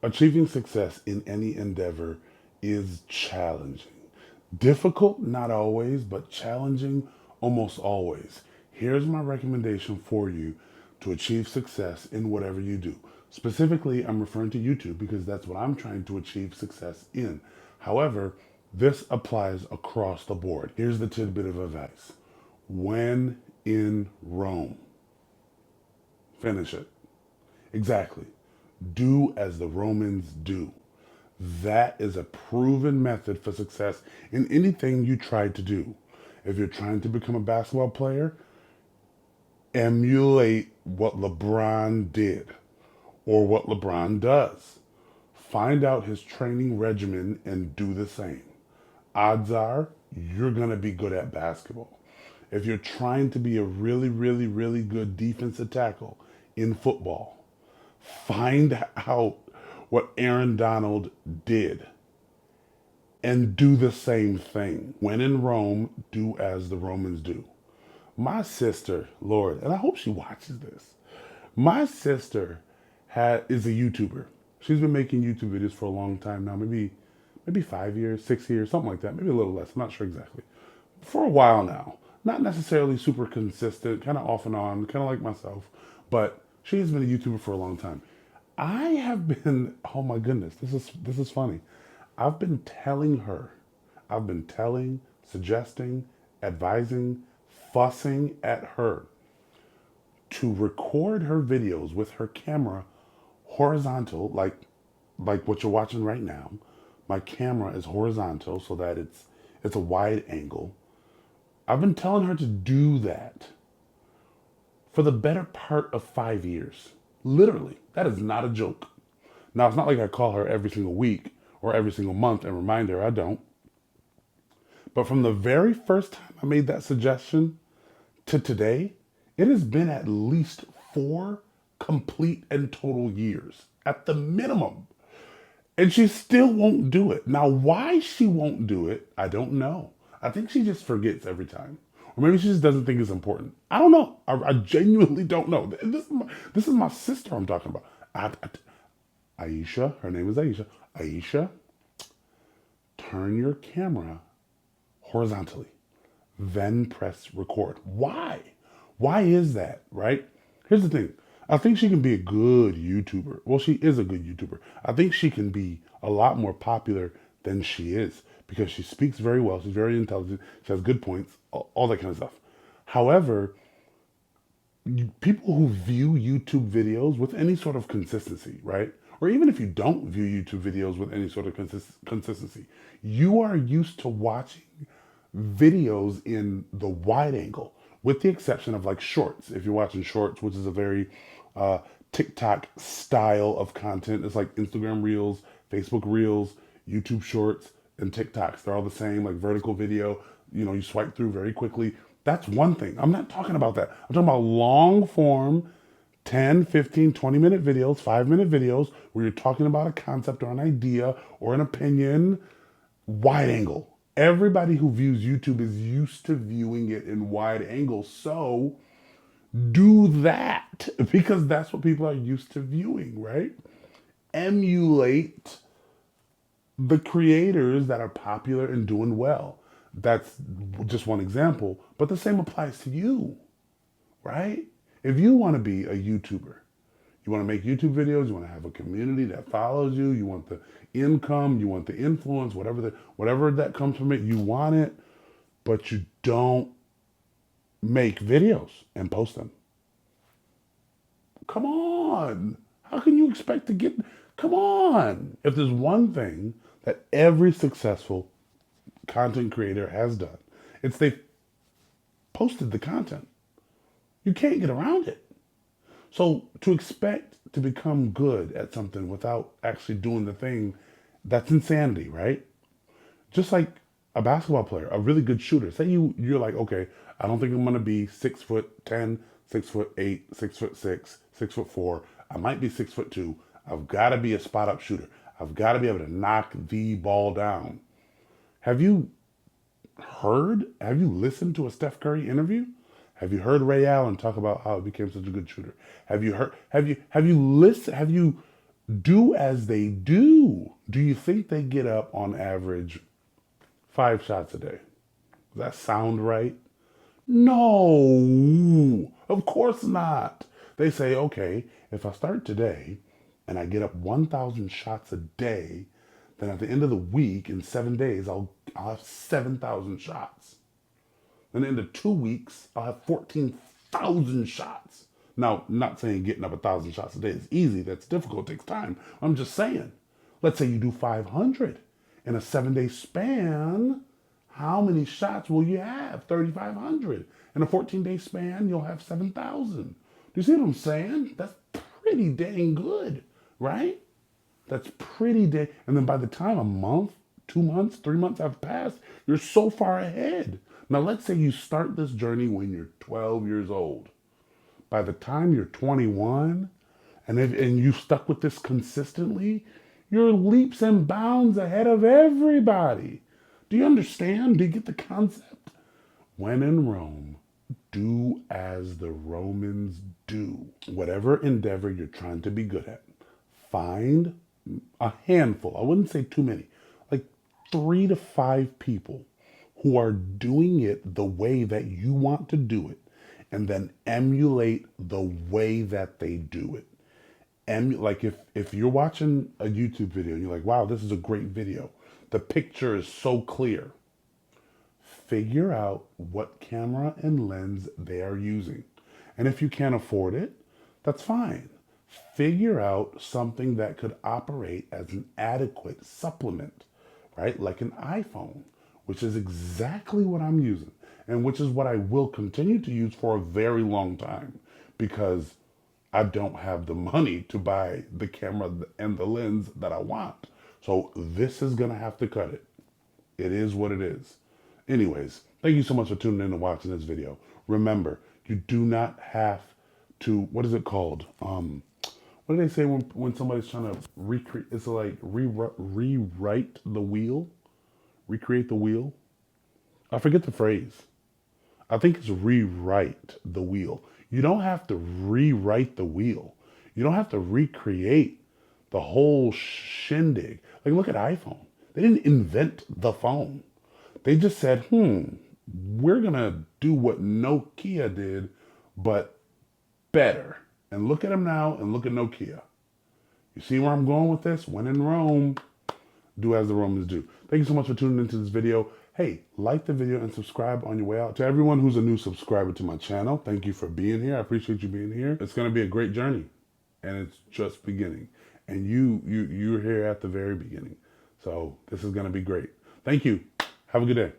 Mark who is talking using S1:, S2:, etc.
S1: Achieving success in any endeavor is challenging. Difficult, not always, but challenging almost always. Here's my recommendation for you to achieve success in whatever you do. Specifically, I'm referring to YouTube because that's what I'm trying to achieve success in. However, this applies across the board. Here's the tidbit of advice. When in Rome, finish it. Exactly. Do as the Romans do. That is a proven method for success in anything you try to do. If you're trying to become a basketball player, emulate what LeBron did or what LeBron does. Find out his training regimen and do the same. Odds are you're going to be good at basketball. If you're trying to be a really, really, really good defensive tackle in football, find out what Aaron Donald did and do the same thing. When in Rome, do as the Romans do. My sister, Lord, and I hope she watches this. My sister is a YouTuber. She's been making YouTube videos for a long time now, maybe 5 years, 6 years, something like that, maybe a little less. I'm not sure exactly. For a while now. Not necessarily super consistent, kind of off and on, kind of like myself, but she's been a YouTuber for a long time. I have been, oh my goodness, this is funny. I've been telling her, I've been telling, suggesting, advising, fussing at her to record her videos with her camera horizontal, like what you're watching right now. My camera is horizontal so that it's a wide angle. I've been telling her to do that for the better part of 5 years. Literally, that is not a joke. Now, it's not like I call her every single week or every single month and remind her, I don't. But from the very first time I made that suggestion to today, it has been at least 4 complete and total years at the minimum. And she still won't do it. Now, why she won't do it, I don't know. I think she just forgets every time. Or maybe she just doesn't think it's important. I don't know. I genuinely don't know. This is my sister I'm talking about. Aisha, her name is Aisha. Aisha, turn your camera horizontally, then press record. Why? Why is that, right? Here's the thing. I think she can be a good YouTuber. Well, she is a good YouTuber. I think she can be a lot more popular than she is because she speaks very well. She's very intelligent. She has good points, all that kind of stuff. However, people who view YouTube videos with any sort of consistency, right? Or even if you don't view YouTube videos with any sort of consistency, you are used to watching videos in the wide angle, with the exception of like shorts. If you're watching shorts, which is a very TikTok style of content, it's like Instagram Reels, Facebook Reels, YouTube Shorts, and TikToks. They're all the same, like vertical video. You swipe through very quickly. That's one thing. I'm not talking about that. I'm talking about long form 10, 15, 20-minute videos, 5-minute videos where you're talking about a concept or an idea or an opinion, wide angle. Everybody who views YouTube is used to viewing it in wide angle. So do that because that's what people are used to viewing, right? Emulate the creators that are popular and doing well. That's just one example, but the same applies to you, right? If you want to be a YouTuber, you want to make YouTube videos, you want to have a community that follows you, you want the income, you want the influence, whatever that comes from it, you want it, but you don't make videos and post them. Come on. How can you expect to get Come on. If there's one thing that every successful content creator has done, it's they've posted the content. You can't get around it. So to expect to become good at something without actually doing the thing, that's insanity, right? Just like a basketball player, a really good shooter. Say you're like, okay, I don't think I'm gonna be 6'10", 6'8", 6'6", 6'4". I might be 6'2". I've got to be a spot up shooter. I've got to be able to knock the ball down. Have you have you listened to a Steph Curry interview? Have you heard Ray Allen talk about how he became such a good shooter? Have you listened? Have you Do as they do. Do you think they get up on average 5 shots a day? Does that sound right? No, of course not. They say, okay, if I start today and I get up 1,000 shots a day, then at the end of the week, in 7 days, I'll have 7,000 shots. Then in the 2 weeks, I'll have 14,000 shots. Now, not saying getting up 1,000 shots a day is easy. That's difficult. It takes time. I'm just saying. Let's say you do 500 in a 7 day span. How many shots will you have? 3,500. In a 14-day span, you'll have 7,000. Do you see what I'm saying? That's pretty dang good, right? That's pretty dang. And then by the time a month, 2 months, 3 months have passed, you're so far ahead. Now, let's say you start this journey when you're 12 years old. By the time you're 21, and you stuck with this consistently, you're leaps and bounds ahead of everybody. Do you understand? Do you get the concept? When in Rome, do as the Romans do. Whatever endeavor you're trying to be good at, find a handful, I wouldn't say too many, like 3 to 5 people who are doing it the way that you want to do it, and then emulate the way that they do it. Like if you're watching a YouTube video and you're like, wow, this is a great video. The picture is so clear. Figure out what camera and lens they are using. And if you can't afford it, that's fine. Figure out something that could operate as an adequate supplement, right? Like an iPhone, which is exactly what I'm using, and which is what I will continue to use for a very long time, because I don't have the money to buy the camera and the lens that I want. So this is going to have to cut it. It is what it is. Anyways, thank you so much for tuning in and watching this video. Remember, you do not have to, what is it called? What do they say when somebody's trying to recreate? It's like rewrite the wheel, recreate the wheel. I forget the phrase. I think it's rewrite the wheel. You don't have to rewrite the wheel. You don't have to recreate the whole shindig. Like, look at iPhone. They didn't invent the phone. They just said, we're going to do what Nokia did, but better. And look at them now and look at Nokia. You see where I'm going with this? When in Rome, do as the Romans do. Thank you so much for tuning into this video. Hey, like the video and subscribe on your way out. To everyone who's a new subscriber to my channel, thank you for being here. I appreciate you being here. It's going to be a great journey, and it's just beginning. And you're here at the very beginning. So this is going to be great. Thank you. Have a good day.